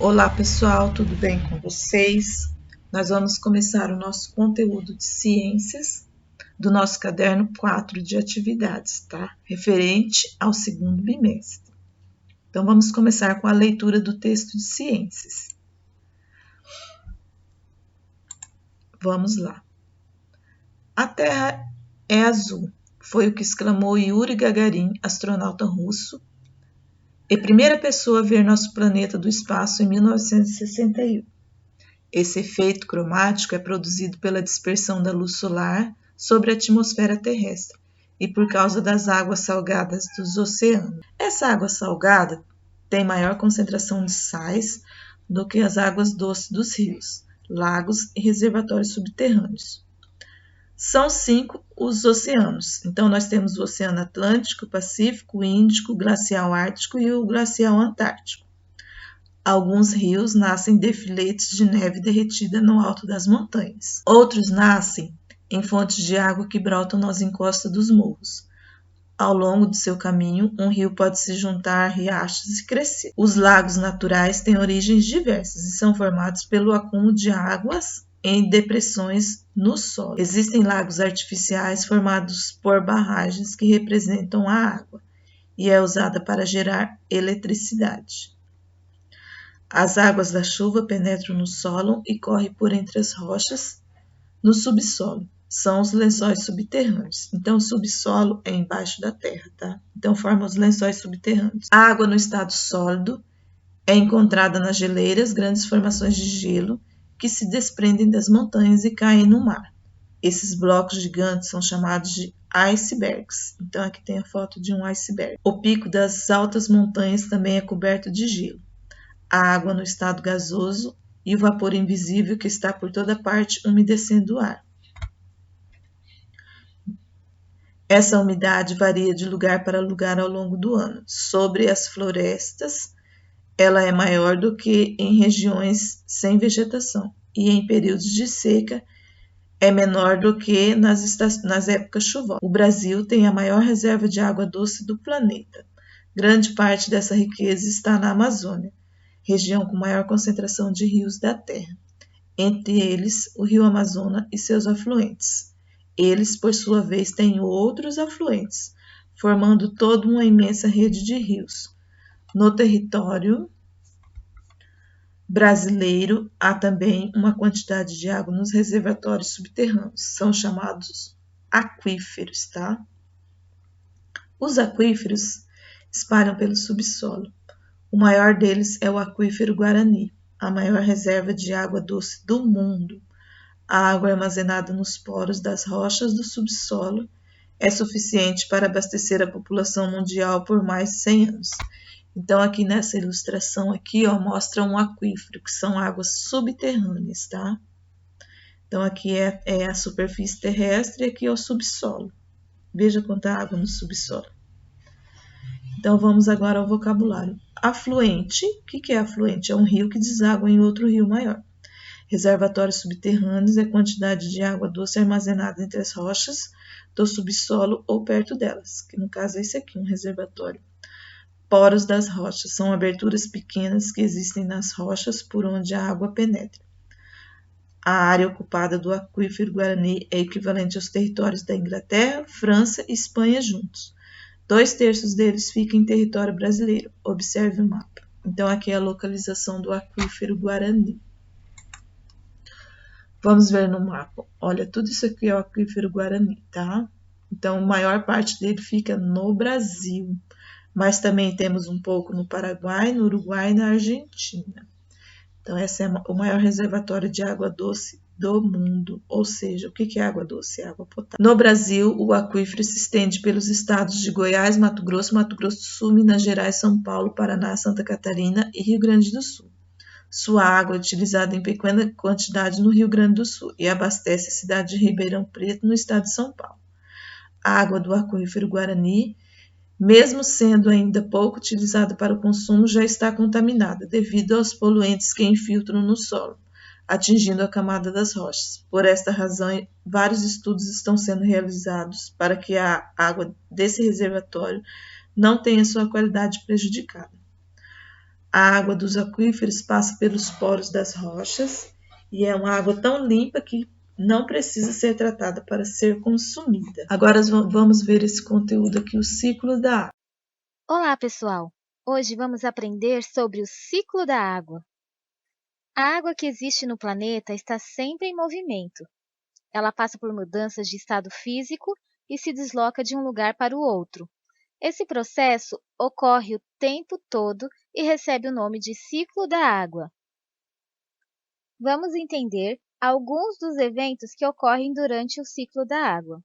Olá pessoal, tudo bem com vocês? Nós vamos começar o nosso conteúdo de ciências do nosso caderno 4 de atividades, tá? Referente ao segundo bimestre. Então vamos começar com a leitura do texto de ciências. Vamos lá. A Terra é azul, foi o que exclamou Yuri Gagarin, astronauta russo, e primeira pessoa a ver nosso planeta do espaço em 1961. Esse efeito cromático é produzido pela dispersão da luz solar sobre a atmosfera terrestre e por causa das águas salgadas dos oceanos. Essa água salgada tem maior concentração de sais do que as águas doces dos rios, lagos e reservatórios subterrâneos. São 5 os oceanos. Então, nós temos o Oceano Atlântico, Pacífico, Índico, Glacial Ártico e o Glacial Antártico. Alguns rios nascem de filetes de neve derretida no alto das montanhas. Outros nascem em fontes de água que brotam nas encostas dos morros. Ao longo de seu caminho, um rio pode se juntar a riachos e crescer. Os lagos naturais têm origens diversas e são formados pelo acúmulo de águas em depressões no solo. Existem lagos artificiais formados por barragens que representam a água e é usada para gerar eletricidade. As águas da chuva penetram no solo e correm por entre as rochas no subsolo. São os lençóis subterrâneos. Então, o subsolo é embaixo da terra, tá? Então, formam os lençóis subterrâneos. A água no estado sólido é encontrada nas geleiras, grandes formações de gelo que se desprendem das montanhas e caem no mar. Esses blocos gigantes são chamados de icebergs. Então, aqui tem a foto de um iceberg. O pico das altas montanhas também é coberto de gelo. A água no estado gasoso e o vapor invisível que está por toda parte umedecendo o ar. Essa umidade varia de lugar para lugar ao longo do ano. Sobre as florestas, ela é maior do que em regiões sem vegetação e em períodos de seca é menor do que nas épocas chuvosas. O Brasil tem a maior reserva de água doce do planeta. Grande parte dessa riqueza está na Amazônia, região com maior concentração de rios da Terra, entre eles o rio Amazonas e seus afluentes. Eles, por sua vez, têm outros afluentes, formando toda uma imensa rede de rios. No território brasileiro, há também uma quantidade de água nos reservatórios subterrâneos, são chamados aquíferos, tá? Os aquíferos espalham pelo subsolo. O maior deles é o aquífero Guarani, a maior reserva de água doce do mundo. A água armazenada nos poros das rochas do subsolo é suficiente para abastecer a população mundial por mais de 100 anos. Então, aqui nessa ilustração aqui, ó, mostra um aquífero, que são águas subterrâneas, tá? Então, aqui é a superfície terrestre e aqui é o subsolo. Veja quanta água no subsolo. Então, vamos agora ao vocabulário. Afluente, o que é afluente? É um rio que deságua em outro rio maior. Reservatórios subterrâneos é a quantidade de água doce armazenada entre as rochas do subsolo ou perto delas, que no caso é esse aqui, um reservatório. Poros das rochas são aberturas pequenas que existem nas rochas por onde a água penetra. A área ocupada do aquífero Guarani é equivalente aos territórios da Inglaterra, França e Espanha juntos. 2/3 deles ficam em território brasileiro. Observe o mapa. Então, aqui é a localização do aquífero Guarani. Vamos ver no mapa. Olha, tudo isso aqui é o aquífero Guarani, tá? Então, a maior parte dele fica no Brasil. Mas também temos um pouco no Paraguai, no Uruguai e na Argentina. Então, esse é o maior reservatório de água doce do mundo. Ou seja, o que é água doce? É água potável. No Brasil, o aquífero se estende pelos estados de Goiás, Mato Grosso do Sul, Minas Gerais, São Paulo, Paraná, Santa Catarina e Rio Grande do Sul. Sua água é utilizada em pequena quantidade no Rio Grande do Sul e abastece a cidade de Ribeirão Preto, no estado de São Paulo. A água do aquífero Guarani, mesmo sendo ainda pouco utilizada para o consumo, já está contaminada devido aos poluentes que infiltram no solo, atingindo a camada das rochas. Por esta razão, vários estudos estão sendo realizados para que a água desse reservatório não tenha sua qualidade prejudicada. A água dos aquíferos passa pelos poros das rochas e é uma água tão limpa que não precisa ser tratada para ser consumida. Agora vamos ver esse conteúdo aqui, o ciclo da água. Olá, pessoal! Hoje vamos aprender sobre o ciclo da água. A água que existe no planeta está sempre em movimento. Ela passa por mudanças de estado físico e se desloca de um lugar para o outro. Esse processo ocorre o tempo todo e recebe o nome de ciclo da água. Vamos entender alguns dos eventos que ocorrem durante o ciclo da água.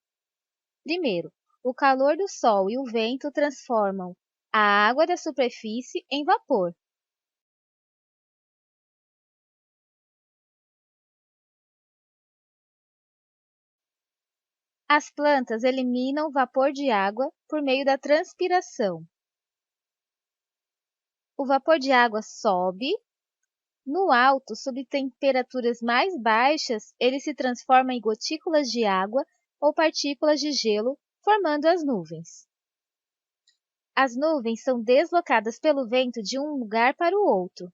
Primeiro, o calor do sol e o vento transformam a água da superfície em vapor. As plantas eliminam vapor de água por meio da transpiração. O vapor de água sobe. No alto, sob temperaturas mais baixas, ele se transforma em gotículas de água ou partículas de gelo, formando as nuvens. As nuvens são deslocadas pelo vento de um lugar para o outro.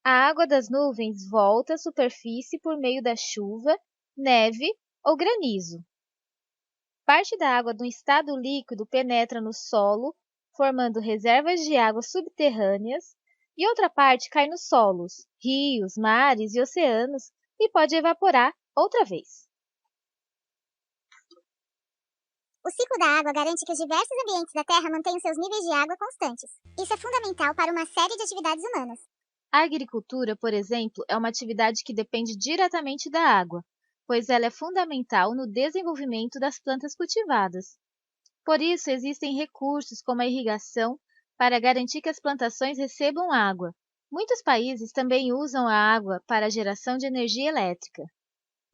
A água das nuvens volta à superfície por meio da chuva, neve ou granizo. Parte da água do estado líquido penetra no solo, formando reservas de água subterrâneas, e outra parte cai nos solos, rios, mares e oceanos e pode evaporar outra vez. O ciclo da água garante que os diversos ambientes da Terra mantenham seus níveis de água constantes. Isso é fundamental para uma série de atividades humanas. A agricultura, por exemplo, é uma atividade que depende diretamente da água, pois ela é fundamental no desenvolvimento das plantas cultivadas. Por isso, existem recursos como a irrigação para garantir que as plantações recebam água. Muitos países também usam a água para a geração de energia elétrica.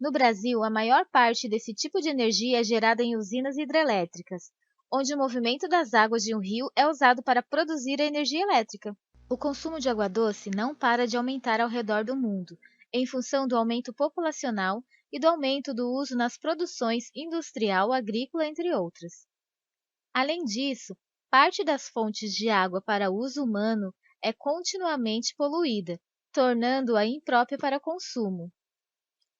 No Brasil, a maior parte desse tipo de energia é gerada em usinas hidrelétricas, onde o movimento das águas de um rio é usado para produzir a energia elétrica. O consumo de água doce não para de aumentar ao redor do mundo, em função do aumento populacional e do aumento do uso nas produções industrial, agrícola, entre outras. Além disso, parte das fontes de água para uso humano é continuamente poluída, tornando-a imprópria para consumo.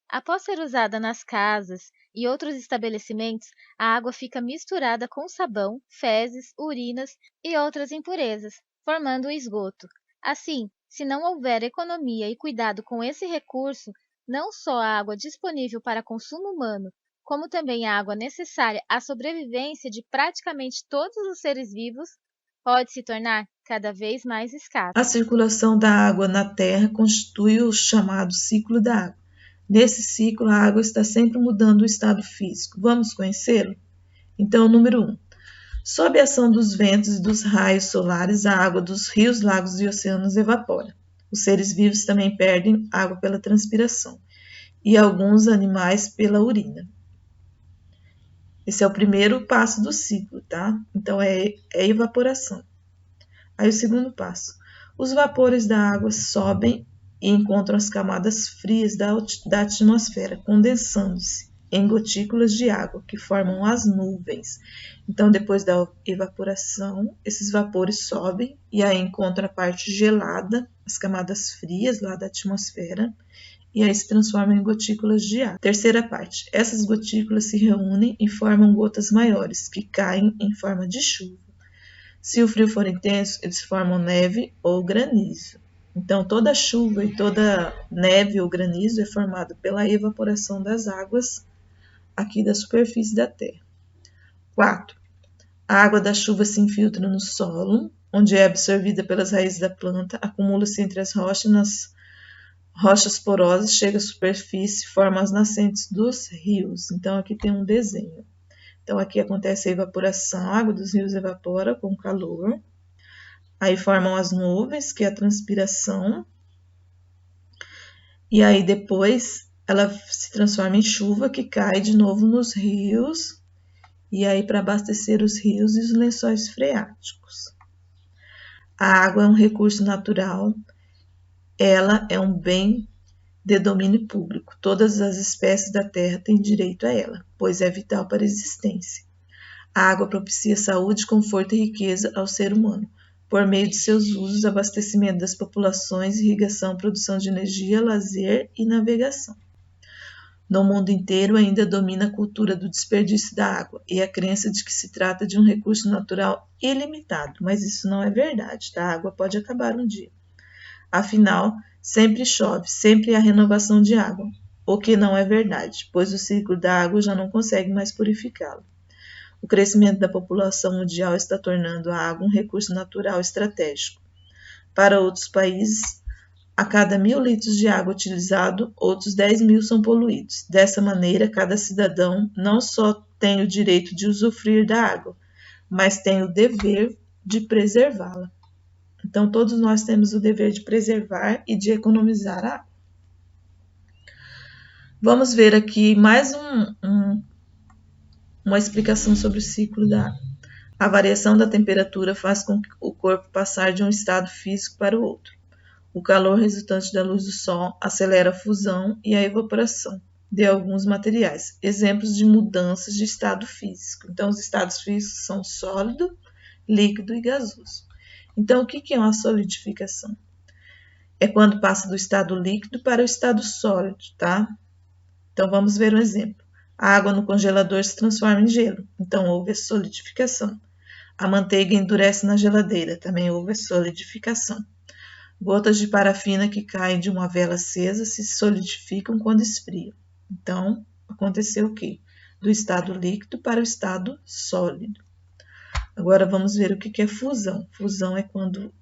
Após ser usada nas casas e outros estabelecimentos, a água fica misturada com sabão, fezes, urinas e outras impurezas, formando o esgoto. Assim, se não houver economia e cuidado com esse recurso, não só a água disponível para consumo humano, como também a água necessária à sobrevivência de praticamente todos os seres vivos, pode se tornar cada vez mais escassa. A circulação da água na Terra constitui o chamado ciclo da água. Nesse ciclo, a água está sempre mudando o estado físico. Vamos conhecê-lo? Então, número 1. Sob a ação dos ventos e dos raios solares, a água dos rios, lagos e oceanos evapora. Os seres vivos também perdem água pela transpiração e alguns animais pela urina. Esse é o primeiro passo do ciclo, tá? Então, é evaporação. Aí, o segundo passo. Os vapores da água sobem e encontram as camadas frias da atmosfera, condensando-se em gotículas de água, que formam as nuvens. Então, depois da evaporação, esses vapores sobem e aí encontram a parte gelada, as camadas frias lá da atmosfera, e aí se transformam em gotículas de água. Terceira parte. Essas gotículas se reúnem e formam gotas maiores, que caem em forma de chuva. Se o frio for intenso, eles formam neve ou granizo. Então, toda chuva e toda neve ou granizo é formado pela evaporação das águas aqui da superfície da Terra. 4. A água da chuva se infiltra no solo, onde é absorvida pelas raízes da planta, acumula-se entre as rochas, nas rochas porosas, chega à superfície, forma as nascentes dos rios. Então, aqui tem um desenho. Então, aqui acontece a evaporação, a água dos rios evapora com calor. Aí formam as nuvens, que é a transpiração. E aí depois ela se transforma em chuva, que cai de novo nos rios. E aí para abastecer os rios e os lençóis freáticos. A água é um recurso natural. Ela é um bem de domínio público. Todas as espécies da Terra têm direito a ela, pois é vital para a existência. A água propicia saúde, conforto e riqueza ao ser humano. por meio de seus usos, abastecimento das populações, irrigação, produção de energia, lazer e navegação. No mundo inteiro ainda domina a cultura do desperdício da água e a crença de que se trata de um recurso natural ilimitado, mas isso não é verdade, tá? A água pode acabar um dia. Afinal, sempre chove, sempre há renovação de água, o que não é verdade, pois o ciclo da água já não consegue mais purificá-la. O crescimento da população mundial está tornando a água um recurso natural estratégico. Para outros países, a cada 1.000 litros de água utilizado, outros 10.000 são poluídos. Dessa maneira, cada cidadão não só tem o direito de usufruir da água, mas tem o dever de preservá-la. Então, todos nós temos o dever de preservar e de economizar a água. Vamos ver aqui mais uma explicação sobre o ciclo da água. A variação da temperatura faz com o corpo passar de um estado físico para o outro. O calor resultante da luz do sol acelera a fusão e a evaporação de alguns materiais. Exemplos de mudanças de estado físico. Então, os estados físicos são sólido, líquido e gasoso. Então, o que é uma solidificação? É quando passa do estado líquido para o estado sólido, tá? Então, vamos ver um exemplo. A água no congelador se transforma em gelo, então houve a solidificação. A manteiga endurece na geladeira, também houve a solidificação. Gotas de parafina que caem de uma vela acesa se solidificam quando esfriam. Então, aconteceu o quê? Do estado líquido para o estado sólido. Agora, vamos ver o que é fusão. Fusão é quando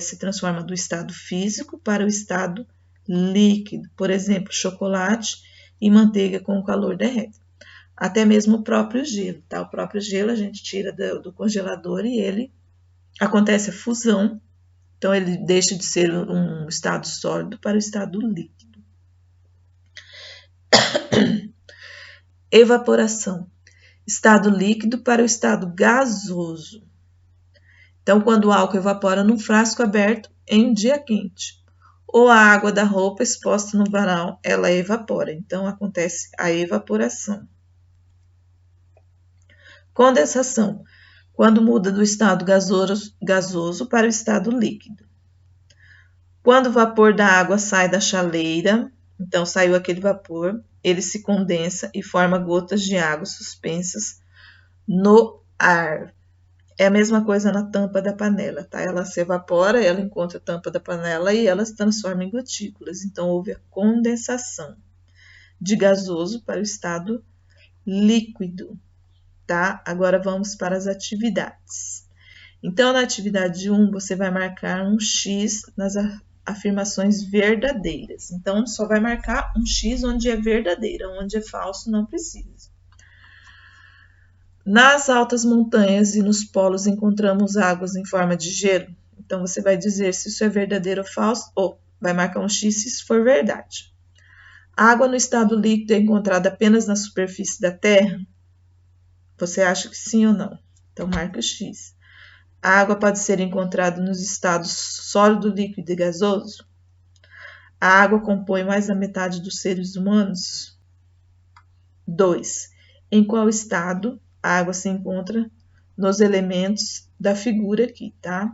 se transforma do estado físico para o estado líquido. Por exemplo, chocolate e manteiga com o calor derretem. Até mesmo o próprio gelo, tá? O próprio gelo a gente tira do congelador e ele acontece a fusão. Então, ele deixa de ser um estado sólido para o estado líquido. Evaporação. Estado líquido para o estado gasoso. Então, quando o álcool evapora num frasco aberto em um dia quente. Ou a água da roupa exposta no varal, ela evapora. Então, acontece a evaporação. Condensação. Quando muda do estado gasoso para o estado líquido. Quando o vapor da água sai da chaleira, então saiu aquele vapor, ele se condensa e forma gotas de água suspensas no ar. É a mesma coisa na tampa da panela, tá? Ela se evapora, ela encontra a tampa da panela e ela se transforma em gotículas. Então, houve a condensação de gasoso para o estado líquido, tá? Agora vamos para as atividades. Então, na atividade 1, você vai marcar um X nas afirmações verdadeiras. Então, só vai marcar um X onde é verdadeira, onde é falso não precisa. Nas altas montanhas e nos polos encontramos águas em forma de gelo. Então, você vai dizer se isso é verdadeiro ou falso, ou vai marcar um X se isso for verdade. A água no estado líquido é encontrada apenas na superfície da Terra? Você acha que sim ou não? Então, marca o X. A água pode ser encontrada nos estados sólido, líquido e gasoso? A água compõe mais da metade dos seres humanos? 2. Em qual estado a água se encontra nos elementos da figura aqui, tá?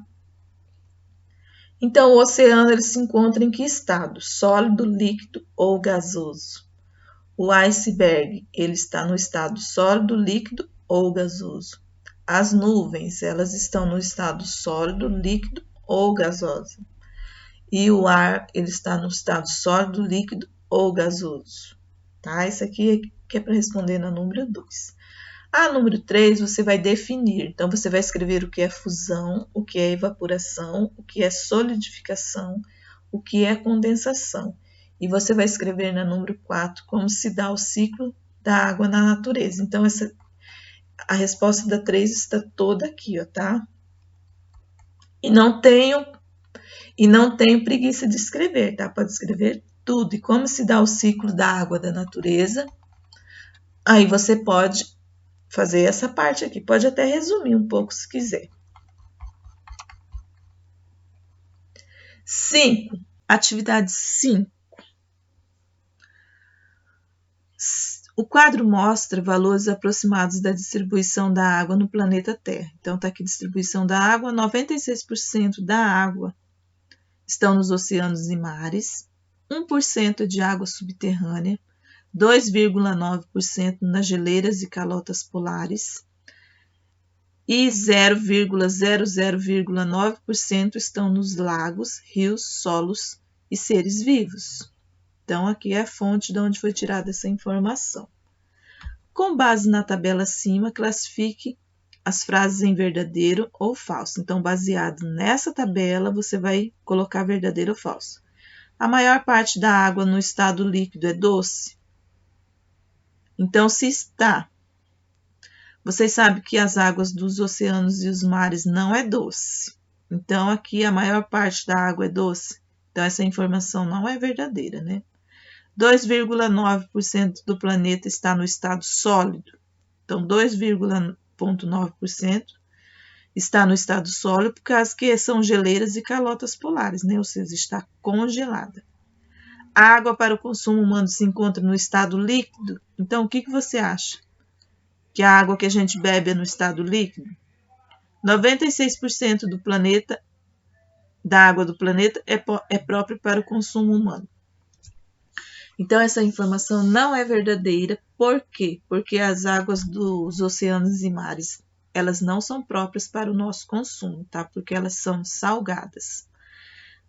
Então, o oceano ele se encontra em que estado? Sólido, líquido ou gasoso? O iceberg, ele está no estado sólido, líquido ou gasoso? As nuvens, elas estão no estado sólido, líquido ou gasoso? E o ar, ele está no estado sólido, líquido ou gasoso? Tá? Isso aqui é para responder na número 2. A número 3, você vai definir. Então, você vai escrever o que é fusão, o que é evaporação, o que é solidificação, o que é condensação. E você vai escrever na número 4 como se dá o ciclo da água na natureza. Então, a resposta da 3 está toda aqui, ó, tá? E não tenho preguiça de escrever, tá? Pode escrever tudo. E como se dá o ciclo da água da natureza, aí você pode fazer essa parte aqui. Pode até resumir um pouco se quiser. 5. Atividade 5. O quadro mostra valores aproximados da distribuição da água no planeta Terra. Então, está aqui a distribuição da água: 96% da água estão nos oceanos e mares, 1% de água subterrânea, 2,9% nas geleiras e calotas polares e 0,00,9% estão nos lagos, rios, solos e seres vivos. Então, aqui é a fonte de onde foi tirada essa informação. Com base na tabela acima, classifique as frases em verdadeiro ou falso. Então, baseado nessa tabela, você vai colocar verdadeiro ou falso. A maior parte da água no estado líquido é doce? Então, se está, vocês sabem que as águas dos oceanos e os mares não é doce. Então, aqui a maior parte da água é doce. Então, essa informação não é verdadeira, né? 2,9% do planeta está no estado sólido. Então, 2,9% está no estado sólido, por causa que são geleiras e calotas polares, né? Ou seja, está congelada. A água para o consumo humano se encontra no estado líquido. Então, o que você acha? Que a água que a gente bebe é no estado líquido? 96% do planeta, da água do planeta, é própria para o consumo humano. Então, essa informação não é verdadeira. Por quê? Porque as águas dos oceanos e mares, elas não são próprias para o nosso consumo, tá? Porque elas são salgadas.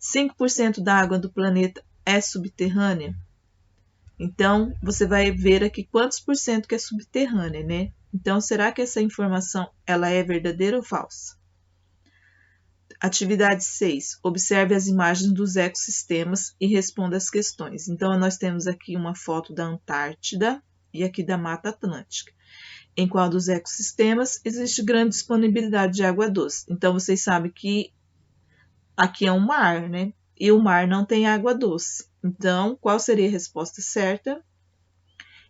5% da água do planeta é subterrânea. Então, você vai ver aqui quantos por cento que é subterrânea, né? Então, será que essa informação ela é verdadeira ou falsa? Atividade 6. Observe as imagens dos ecossistemas e responda as questões. Então, nós temos aqui uma foto da Antártida e aqui da Mata Atlântica. Em qual dos ecossistemas existe grande disponibilidade de água doce? Então, vocês sabem que aqui é um mar, né? E o mar não tem água doce. Então, qual seria a resposta certa?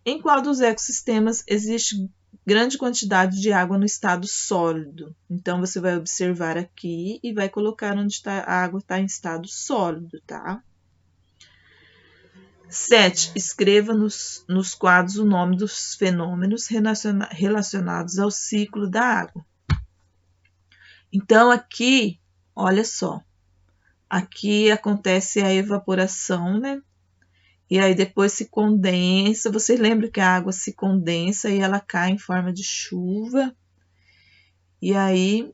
Em qual dos ecossistemas existe grande quantidade de água no estado sólido? Então, você vai observar aqui e vai colocar onde a água está em estado sólido, tá? 7. Escreva nos quadros o nome dos fenômenos relacionados ao ciclo da água. Então, aqui, olha só. Aqui acontece a evaporação, né? E aí depois se condensa. Vocês lembram que a água se condensa e ela cai em forma de chuva. E aí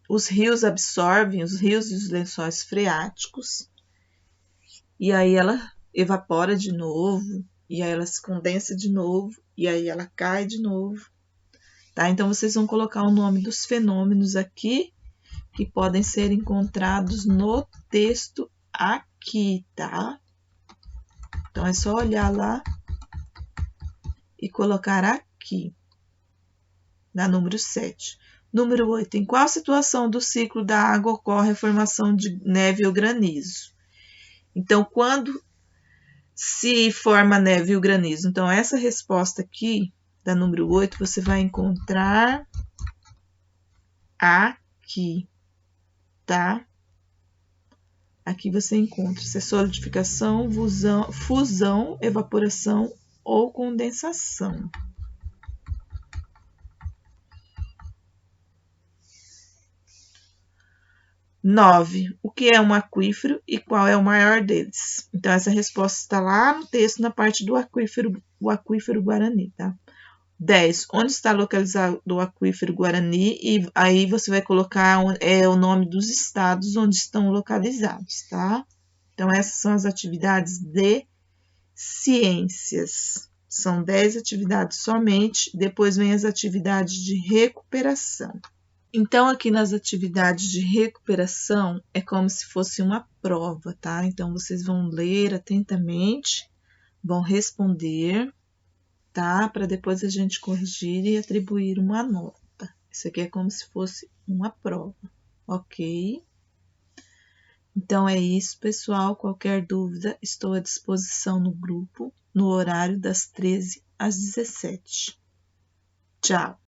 os rios absorvem, os rios e os lençóis freáticos. E aí ela evapora de novo. E aí ela se condensa de novo. E aí ela cai de novo. Tá? Então, vocês vão colocar o nome dos fenômenos aqui, que podem ser encontrados no texto aqui, tá? Então, é só olhar lá e colocar aqui, na número 7. Número 8. Em qual situação do ciclo da água ocorre a formação de neve ou granizo? Então, quando se forma neve ou granizo? Então, essa resposta aqui, da número 8, você vai encontrar aqui, tá? Aqui você encontra se é solidificação, fusão, evaporação ou condensação. 9. O que é um aquífero e qual é o maior deles? Então, essa resposta está lá no texto, na parte do aquífero, o aquífero Guarani, tá? 10. Onde está localizado o aquífero Guarani? E aí você vai colocar o nome dos estados onde estão localizados, tá? Então, essas são as atividades de ciências. São 10 atividades somente, depois vem as atividades de recuperação. Então, aqui nas atividades de recuperação, é como se fosse uma prova, tá? Então, vocês vão ler atentamente, vão responder, tá? Para depois a gente corrigir e atribuir uma nota. Isso aqui é como se fosse uma prova, ok? Então, é isso, pessoal. Qualquer dúvida, estou à disposição no grupo, no horário das 13 às 17. Tchau!